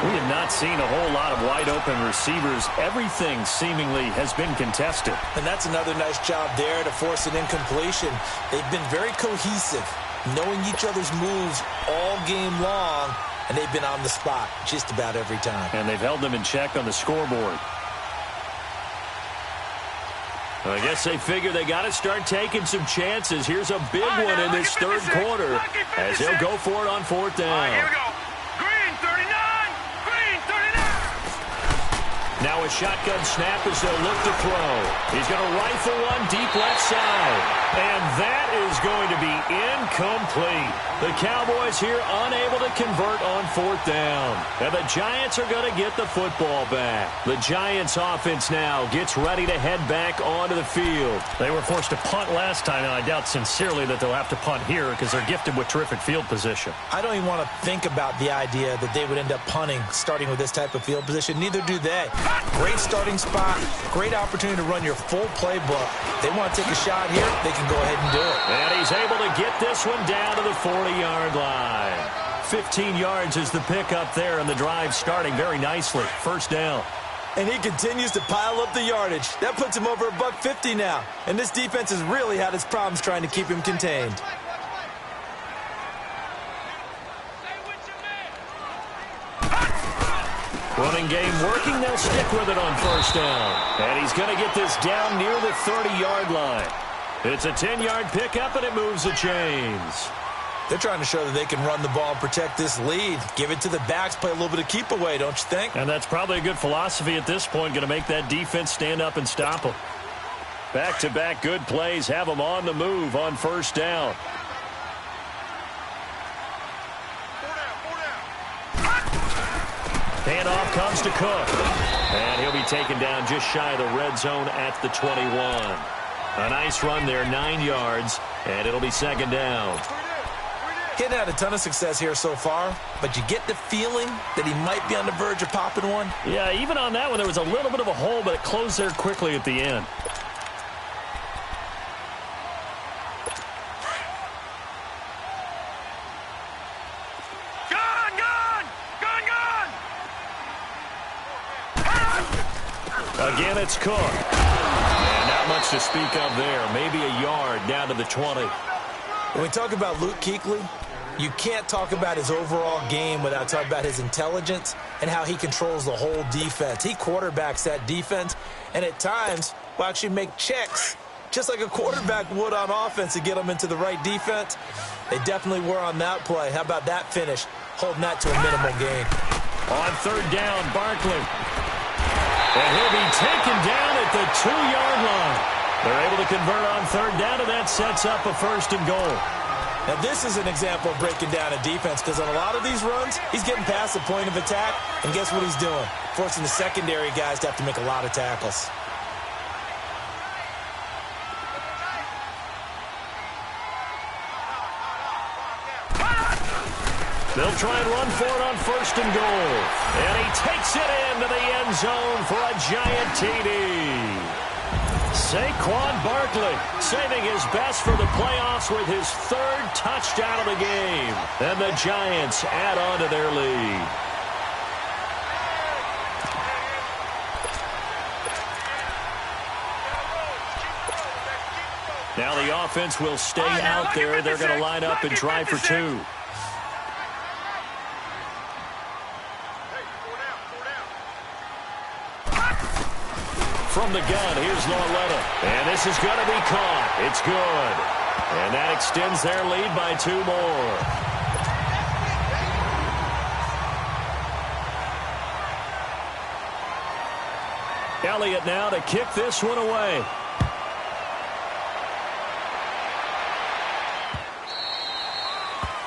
S4: We have not seen a whole lot of wide-open receivers. Everything seemingly has been contested.
S5: And that's another nice job there to force an incompletion. They've been very cohesive, knowing each other's moves all game long, and they've been on the spot just about every time.
S4: And they've held them in check on the scoreboard. I guess they figure they got to start taking some chances. Here's a big one in this third quarter as they'll go for it on 4th down.
S6: Here we go. Green 39. Green 39.
S4: Now a shotgun snap as they'll look to throw. He's going to rifle one deep left side. And that is going to be incomplete. The Cowboys here unable to convert on 4th down. And the Giants are going to get the football back. The Giants offense now gets ready to head back onto the field.
S7: They were forced to punt last time, and I doubt sincerely that they'll have to punt here because they're gifted with terrific field position.
S5: I don't even want to think about the idea that they would end up punting starting with this type of field position. Neither do they. Great starting spot, great opportunity to run your full playbook. They want to take a shot here, they can go ahead and do it.
S4: And he's able to get this one down to the 40-yard line. 15 yards is the pickup there, and the drive starting very nicely. First down.
S5: And he continues to pile up the yardage. That puts him over $150 now. And this defense has really had its problems trying to keep him contained.
S4: Running game working. They'll stick with it on first down. And he's going to get this down near the 30-yard line. It's a 10-yard pickup, and it moves the chains.
S5: They're trying to show that they can run the ball and protect this lead. Give it to the backs, play a little bit of keep away, don't you think?
S7: And that's probably a good philosophy at this point, going to make that defense stand up and stop them.
S4: Back-to-back good plays have them on the move on first down. Handoff comes to Cook. And he'll be taken down just shy of the red zone at the 21. A nice run there, 9 yards, and it'll be second down.
S5: He hadn't had a ton of success here so far, but you get the feeling that he might be on the verge of popping one.
S7: Yeah, even on that one, there was a little bit of a hole, but it closed there quickly at the end.
S4: Again, it's Cook. And not much to speak of there. Maybe a yard down to the 20.
S5: When we talk about Luke Kuechly, you can't talk about his overall game without talking about his intelligence and how he controls the whole defense. He quarterbacks that defense, and at times will actually make checks, just like a quarterback would on offense to get them into the right defense. They definitely were on that play. How about that finish, holding that to a minimal gain.
S4: On third down, Barkley. And he'll be taken down at the 2-yard line. They're able to convert on third down, and that sets up a 1st and goal.
S5: Now, this is an example of breaking down a defense because on a lot of these runs, he's getting past the point of attack, and guess what he's doing? Forcing the secondary guys to have to make a lot of tackles.
S4: They'll try and run for it on 1st and goal. And he takes it into the end zone for a giant TD. Saquon Barkley saving his best for the playoffs with his 3rd touchdown of the game. And the Giants add on to their lead. Now the offense will stay out there. They're going to line up and try for 2. From the gun, here's Lauletta. And this is going to be caught. It's good. And that extends their lead by 2 more. Elliott now to kick this one away.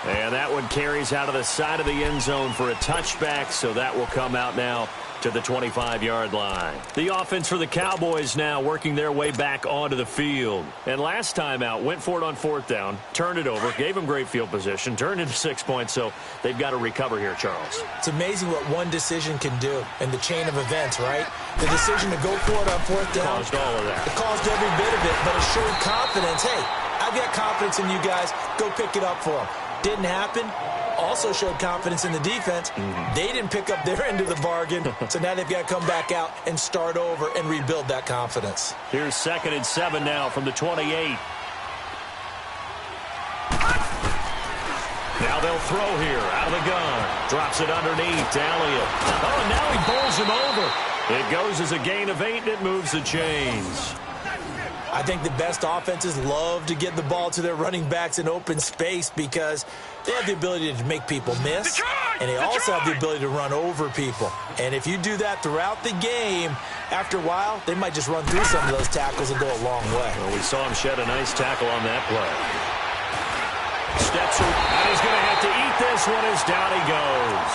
S4: And that one carries out of the side of the end zone for a touchback, so that will come out now to the 25-yard line. The offense for the Cowboys now working their way back onto the field. And last time out, went for it on 4th down, turned it over, gave them great field position, turned into 6 points, so they've got to recover here, Charles.
S5: It's amazing what one decision can do in the chain of events, right? The decision to go for it on 4th down.
S4: Caused all of that.
S5: It caused every bit of it, but it showed confidence. Hey, I've got confidence in you guys. Go pick it up for them. Didn't happen. Also showed confidence in the defense. They didn't pick up their end of the bargain, so now they've got to come back out and start over and rebuild that confidence.
S4: Here's 2nd and 7 now from the 28. Now they'll throw here out of the gun. Drops it underneath to Elliott. Oh, and now he bowls him over. It goes as a gain of 8, and it moves the chains.
S5: I think the best offenses love to get the ball to their running backs in open space because they have the ability to make people miss, and they also have the ability to run over people. And if you do that throughout the game, after a while, they might just run through some of those tackles and go a long way.
S4: Well, we saw him shed a nice tackle on that play. Steps and he's going to have to eat this one as down he goes.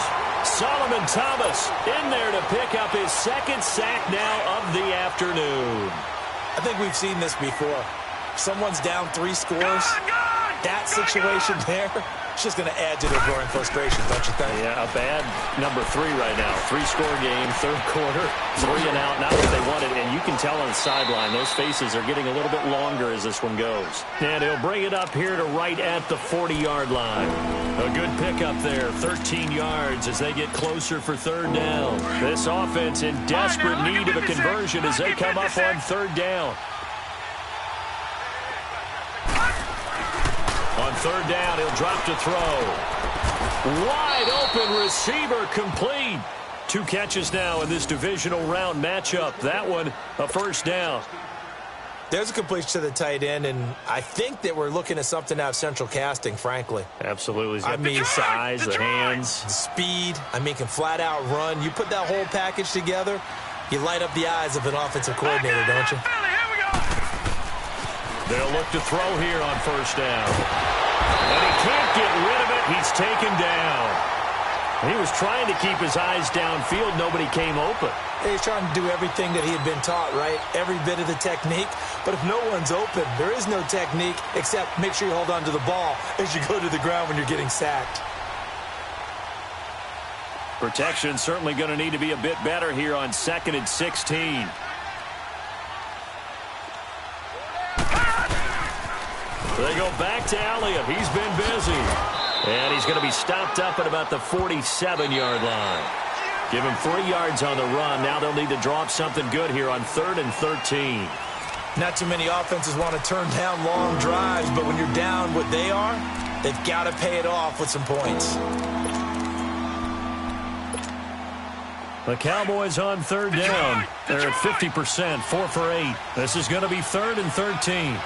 S4: Solomon Thomas in there to pick up his 2nd sack now of the afternoon.
S5: I think we've seen this before. Someone's down 3 scores. That situation there, it's just going to add to their growing frustration, don't you think?
S4: Yeah, a bad number 3 right now. 3-score game, 3rd quarter, 3 and out. Not what they wanted, and you can tell on the sideline, those faces are getting a little bit longer as this one goes. And he'll bring it up here to right at the 40-yard line. A good pickup there, 13 yards as they get closer for 3rd down. This offense in desperate need of a conversion as they come up on 3rd down. On 3rd down, he'll drop to throw. Wide open receiver complete. 2 catches now in this divisional round matchup. That one, a 1st down.
S5: There's a completion to the tight end, and I think that we're looking at something out of central casting, frankly.
S4: Absolutely. He's got the size, the hands.
S5: Speed. I mean, can flat out run. You put that whole package together, you light up the eyes of an offensive coordinator, don't you?
S4: They'll look to throw here on 1st down. And he can't get rid of it. He's taken down. He was trying to keep his eyes downfield. Nobody came open.
S5: He's trying to do everything that he had been taught, right? Every bit of the technique. But if no one's open, there is no technique except make sure you hold on to the ball as you go to the ground when you're getting sacked.
S4: Protection certainly going to need to be a bit better here on 2nd and 16. They go back to Elliott. He's been busy. And he's going to be stopped up at about the 47-yard line. Give him 3 yards on the run. Now they'll need to drop something good here on 3rd and 13.
S5: Not too many offenses want to turn down long drives, but when you're down what they are, they've got to pay it off with some points.
S4: The Cowboys on 3rd down. They're at 50%, 4 for 8. This is going to be 3rd and 13.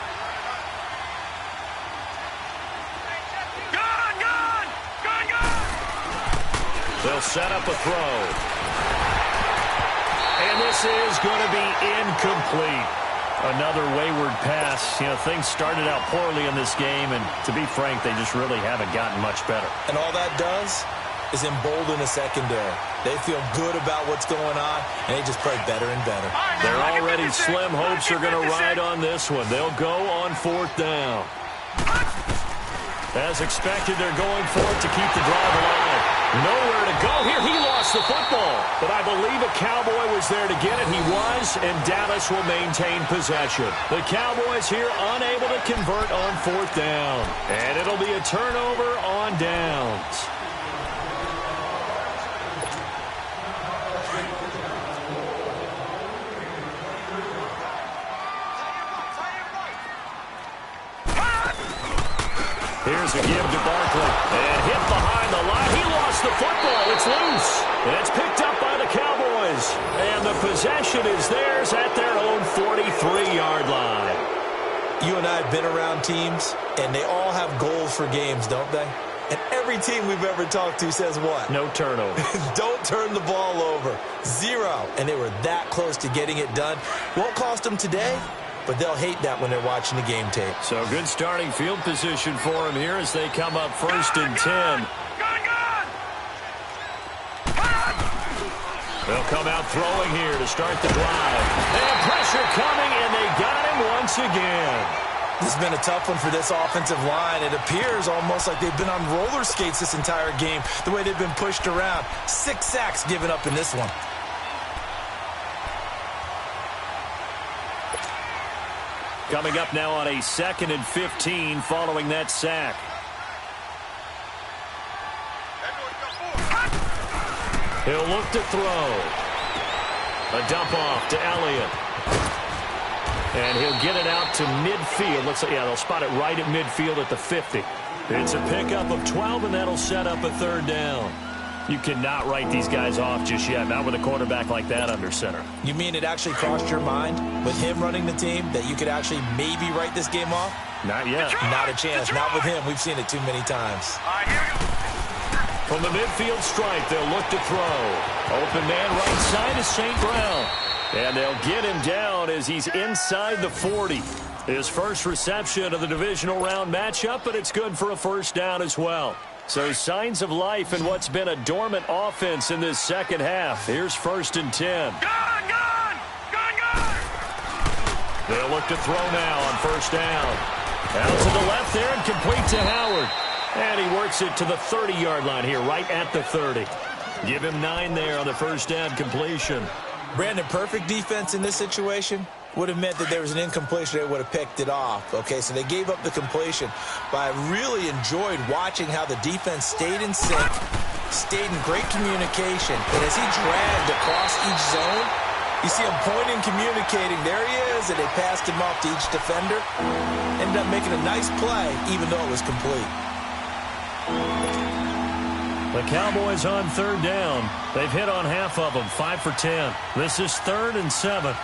S4: They'll set up a throw. And this is going to be incomplete. Another wayward pass. You know, things started out poorly in this game, and to be frank, they just really haven't gotten much better.
S5: And all that does is embolden the secondary. They feel good about what's going on, and they just play better and better.
S4: Their already slim hopes are going to ride on this one. They'll go on 4th down. As expected, they're going for it to keep the drive alive. Nowhere to go here. He lost the football. But I believe a Cowboy was there to get it. He was, and Dallas will maintain possession. The Cowboys here unable to convert on 4th down. And it'll be a turnover on downs. Here's a give to Barkley. And hit behind the line. He lost the football. It's loose. And it's picked up by the Cowboys. And the possession is theirs at their own 43-yard line.
S5: You and I have been around teams, and they all have goals for games, don't they? And every team we've ever talked to says what?
S4: No turnover.
S5: Don't turn the ball over. 0. And they were that close to getting it done. Won't cost them today, but they'll hate that when they're watching the game tape.
S4: So good starting field position for them here as they come up 1st and 10. They'll come out throwing here to start the drive. And pressure coming, and they got him once again.
S5: This has been a tough one for this offensive line. It appears almost like they've been on roller skates this entire game, the way they've been pushed around. 6 sacks given up in this one.
S4: Coming up now on a 2nd and 15 following that sack. He'll look to throw. A dump off to Elliott. And he'll get it out to midfield. Looks like, yeah, they'll spot it right at midfield at the 50. It's a pickup of 12, and that'll set up a 3rd down. You cannot write these guys off just yet, not with a quarterback like that under center.
S5: You mean it actually crossed your mind with him running the team that you could actually maybe write this game off?
S4: Not yet.
S5: Not a chance. Not with him. We've seen it too many times.
S4: From the midfield stripe, they'll look to throw. Open man right side is St. Brown. And they'll get him down as he's inside the 40. His first reception of the divisional round matchup, but it's good for a 1st down as well. So signs of life in what's been a dormant offense in this second half. Here's 1st and 10. They'll look to throw now on 1st down. Out to the left there and complete to Howard. And he works it to the 30-yard line here, right at the 30. Give him 9 there on the 1st down completion.
S5: Brandon, perfect defense in this situation would have meant that there was an incompletion. They would have picked it off. Okay, so they gave up the completion. But I really enjoyed watching how the defense stayed in sync, stayed in great communication. And as he dragged across each zone, you see him pointing, communicating. There he is, and they passed him off to each defender. Ended up making a nice play, even though it was complete.
S4: The Cowboys on 3rd down. They've hit on half of them, 5 for 10. This is 3rd and 7.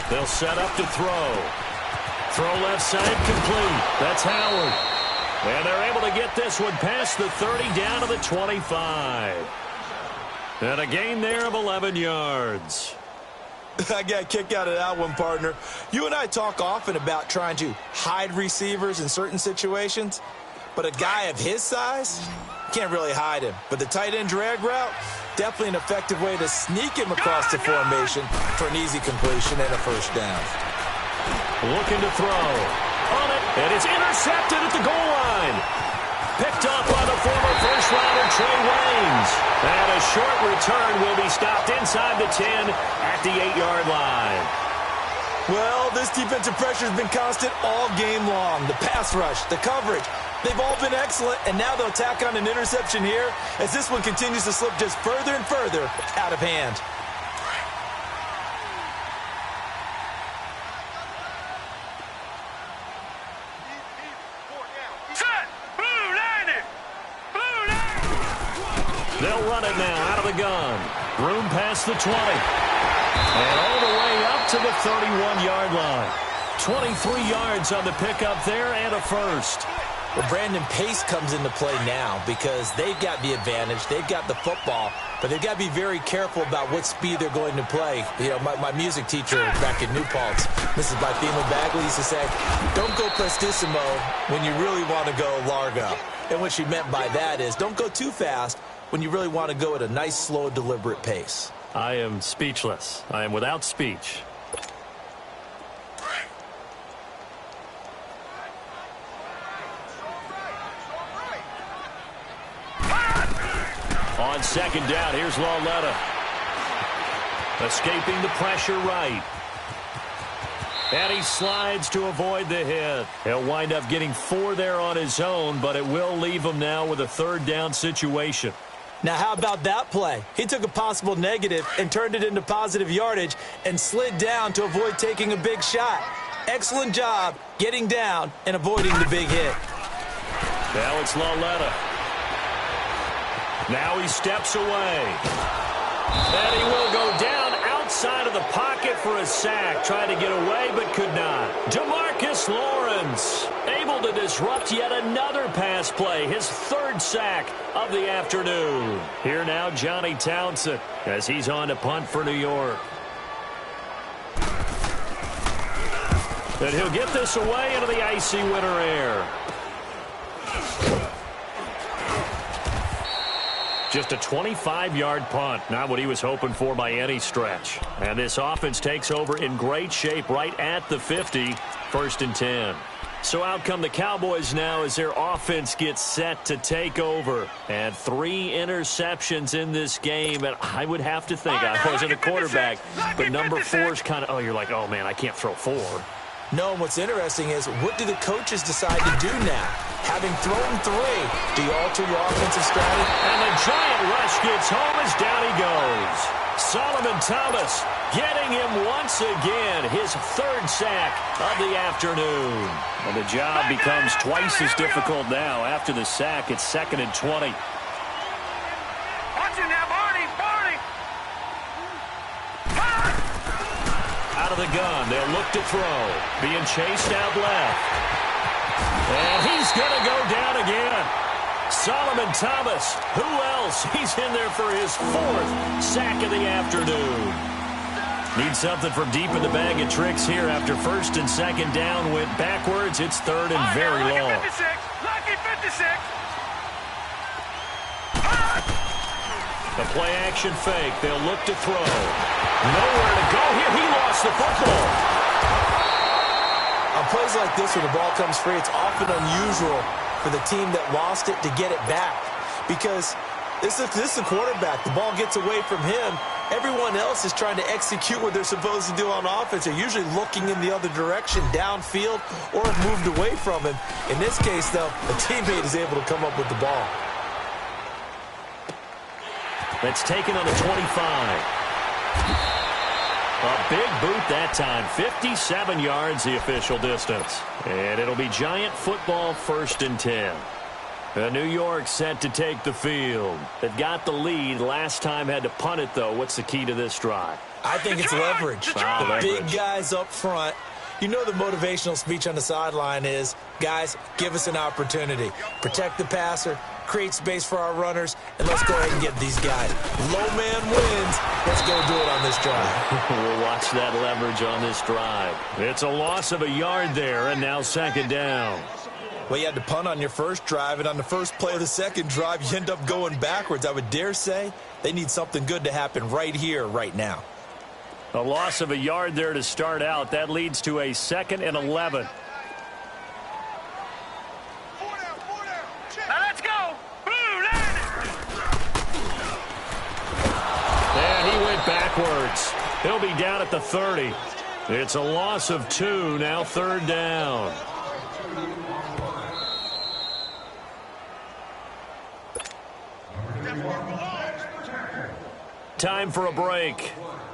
S4: They'll set up to throw. Throw left side complete. That's Howard. And they're able to get this one past the 30 down to the 25. And a gain there of 11 yards.
S5: I got a kick out of that one, partner. You and I talk often about trying to hide receivers in certain situations, but a guy of his size, can't really hide him. But the tight end drag route, definitely an effective way to sneak him across the formation for an easy completion and a 1st down.
S4: Looking to throw. On it, and it's intercepted at the goal line. Picked off by the former first-rounder Trey Waynes. And a short return will be stopped inside the 10 at the 8-yard line.
S5: Well, this defensive pressure has been constant all game long. The pass rush, the coverage, they've all been excellent, and now they'll tack on an interception here as this one continues to slip just further and further out of hand.
S4: They'll run it now out of the gun. Room past the 20. And all the way up to the 31-yard line. 23 yards on the pickup there and a first.
S5: Well, Brandon, pace comes into play now because they've got the advantage. They've got the football, but they've got to be very careful about what speed they're going to play. You know, my music teacher back in New Paltz, Mrs. Bythema Bagley, used to say, don't go prestissimo when you really want to go largo. And what she meant by that is don't go too fast when you really want to go at a nice, slow, deliberate pace.
S7: I am speechless. I am without speech.
S4: On second down, here's Lauletta. Escaping the pressure right. And he slides to avoid the hit. He'll wind up getting 4 there on his own, but it will leave him now with a third down situation.
S5: Now, how about that play? He took a possible negative and turned it into positive yardage and slid down to avoid taking a big shot. Excellent job getting down and avoiding the big hit.
S4: Now it's Lauletta. Now he steps away. And he will go down outside of the pocket for a sack. Tried to get away but could not. DeMarcus Lawrence able to disrupt yet another pass play. His third sack of the afternoon. Here now Johnny Townsend as he's on to punt for New York. And he'll get this away into the icy winter air. Just a 25-yard punt, not what he was hoping for by any stretch. And this offense takes over in great shape right at the 50, 1st and 10. So out come the Cowboys now as their offense gets set to take over. And 3 interceptions in this game. And I would have to think, I wasn't a quarterback, but number 4's kind of, you're like, oh, man, I can't throw 4.
S5: No, and what's interesting is what do the coaches decide to do now? Having thrown 3, do you alter your offensive strategy?
S4: And the giant rush gets home as down he goes. Solomon Thomas getting him once again, his 3rd sack of the afternoon. And the job becomes twice as difficult now. After the sack, it's 2nd and 20.
S6: Watch it now, Barney!
S4: Out of the gun, they'll look to throw. Being chased out left. And he's going to go down again. Solomon Thomas, who else? He's in there for his 4th sack of the afternoon. Need something from deep in the bag of tricks here after 1st and 2nd down. Went backwards. It's 3rd and very long.
S6: Lucky 56.
S4: The play action fake. They'll look to throw. Nowhere to go here. He lost the football.
S5: On plays like this where the ball comes free, it's often unusual for the team that lost it to get it back because this is the quarterback. The ball gets away from him. Everyone else is trying to execute what they're supposed to do on offense. They're usually looking in the other direction, downfield, or have moved away from him. In this case, though, a teammate is able to come up with the ball.
S4: That's taken on the 25. A big boot that time. 57 yards the official distance. And it'll be Giant football 1st and 10. New York set to take the field. They've got the lead. Last time had to punt it, though. What's the key to this drive?
S5: I think it's leverage. The big guys up front. You know the motivational speech on the sideline is, guys, give us an opportunity. Protect the passer, create space for our runners, and let's go ahead and get these guys. Low man wins. Let's go do it on this drive.
S4: We'll watch that leverage on this drive. It's a loss of a yard there, and now 2nd down.
S5: Well, you had to punt on your first drive, and on the first play of the second drive, you end up going backwards. I would dare say they need something good to happen right here, right now.
S4: A loss of a yard there to start out. That leads to a 2nd and 11.
S6: Now let's go.
S4: And he went backwards. He'll be down at the 30. It's a loss of 2, now 3rd down. Time for a break.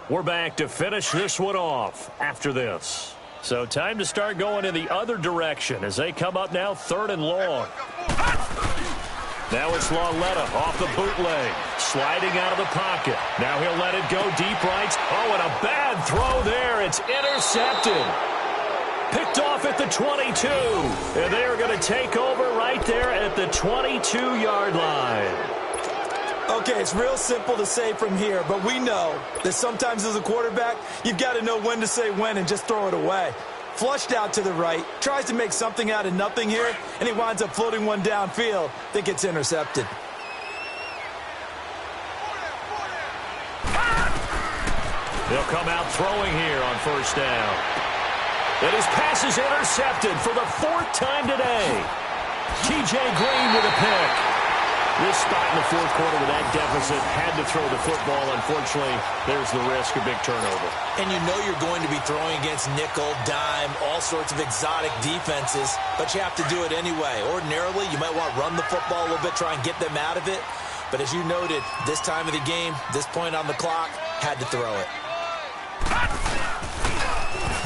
S4: We're back to finish this one off after this. So time to start going in the other direction as they come up now 3rd and long. Now it's Lauletta off the bootleg, sliding out of the pocket. Now he'll let it go deep right. Oh, and a bad throw there. It's intercepted. Picked off at the 22. And they are going to take over right there at the 22-yard line.
S5: Okay, it's real simple to say from here, but we know that sometimes as a quarterback, you've got to know when to say when and just throw it away. Flushed out to the right, tries to make something out of nothing here, and he winds up floating one downfield that gets intercepted.
S4: They'll come out throwing here on 1st down. And his pass is intercepted for the 4th time today. T.J. Green with a pick. This spot in the 4th quarter with that deficit, had to throw the football. Unfortunately, there's the risk of big turnover.
S5: And you know you're going to be throwing against nickel, dime, all sorts of exotic defenses, but you have to do it anyway. Ordinarily, you might want to run the football a little bit, try and get them out of it. But as you noted, this time of the game, this point on the clock, had to throw it.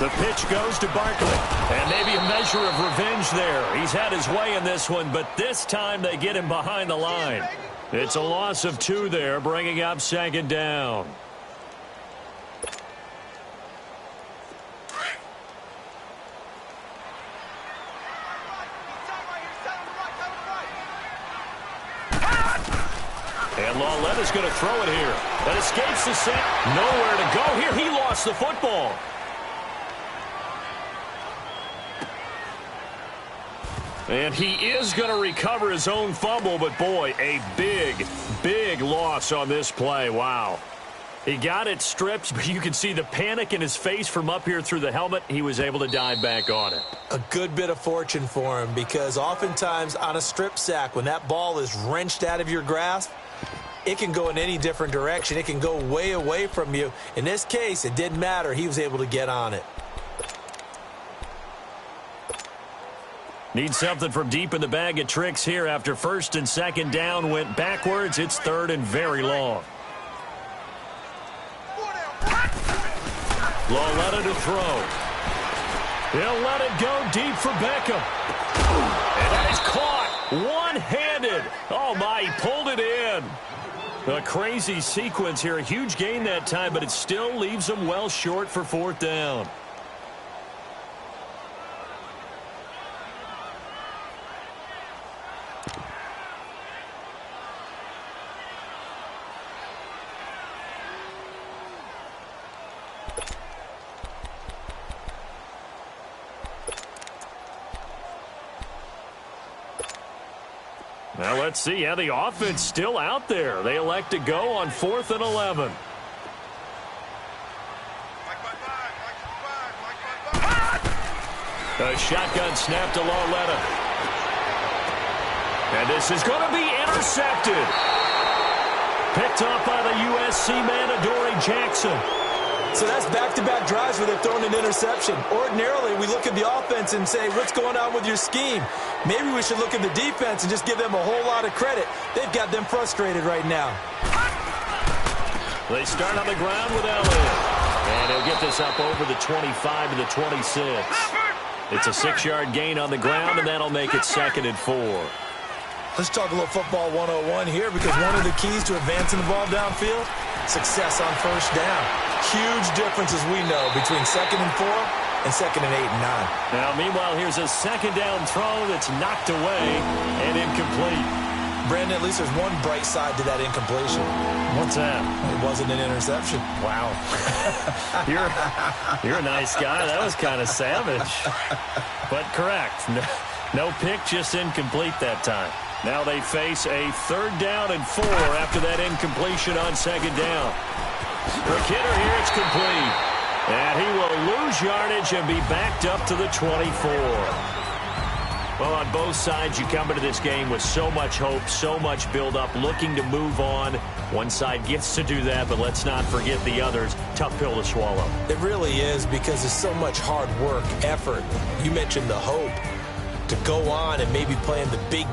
S4: The pitch goes to Barkley, and maybe a measure of revenge there. He's had his way in this one, but this time they get him behind the line. It's a loss of 2 there, bringing up 2nd down. And Lauletta's going to throw it here. That escapes the sack. Nowhere to go here. He lost the football. And he is going to recover his own fumble, but boy, a big, big loss on this play. Wow. He got it stripped, but you can see the panic in his face from up here through the helmet. He was able to dive back on it.
S5: A good bit of fortune for him, because oftentimes on a strip sack, when that ball is wrenched out of your grasp, it can go in any different direction. It can go way away from you. In this case, it didn't matter. He was able to get on it.
S4: Need something from deep in the bag of tricks here after 1st and 2nd down went backwards. It's 3rd and very long. Lauletta to throw. He'll let it go deep for Beckham. And that is caught one-handed. Oh, my, he pulled it in. A crazy sequence here. A huge gain that time, but it still leaves him well short for 4th down. Now let's see how the offense still out there. They elect to go on 4th and 11. A shotgun snap to Lauletta. And this is going to be intercepted. Picked off by the USC man, Adoree Jackson.
S5: So that's back-to-back drives where they've thrown an interception. Ordinarily, we look at the offense and say, what's going on with your scheme? Maybe we should look at the defense and just give them a whole lot of credit. They've got them frustrated right now.
S4: They start on the ground with Elliott. And he'll get this up over the 25 to the 26. It's a 6-yard gain on the ground, and that'll make it 2nd and 4.
S5: Let's talk a little football 101 here, because one of the keys to advancing the ball downfield, success on 1st down. Huge difference, as we know, between 2nd and 4 and 2nd and 8 and 9.
S4: Now, meanwhile, here's a 2nd down throw that's knocked away and incomplete.
S5: Brandon, at least there's one bright side to that incompletion.
S4: What's that?
S5: It wasn't an interception.
S4: Wow. You're a nice guy. That was kind of savage. But correct. No pick, just incomplete that time. Now they face a 3rd down and 4 after that incompletion on 2nd down. The Kidder here, it's complete. And he will lose yardage and be backed up to the 24. Well, on both sides, you come into this game with so much hope, so much build-up, looking to move on. One side gets to do that, but let's not forget the others. Tough pill to swallow.
S5: It really is, because there's so much hard work, effort. You mentioned the hope to go on and maybe play in the big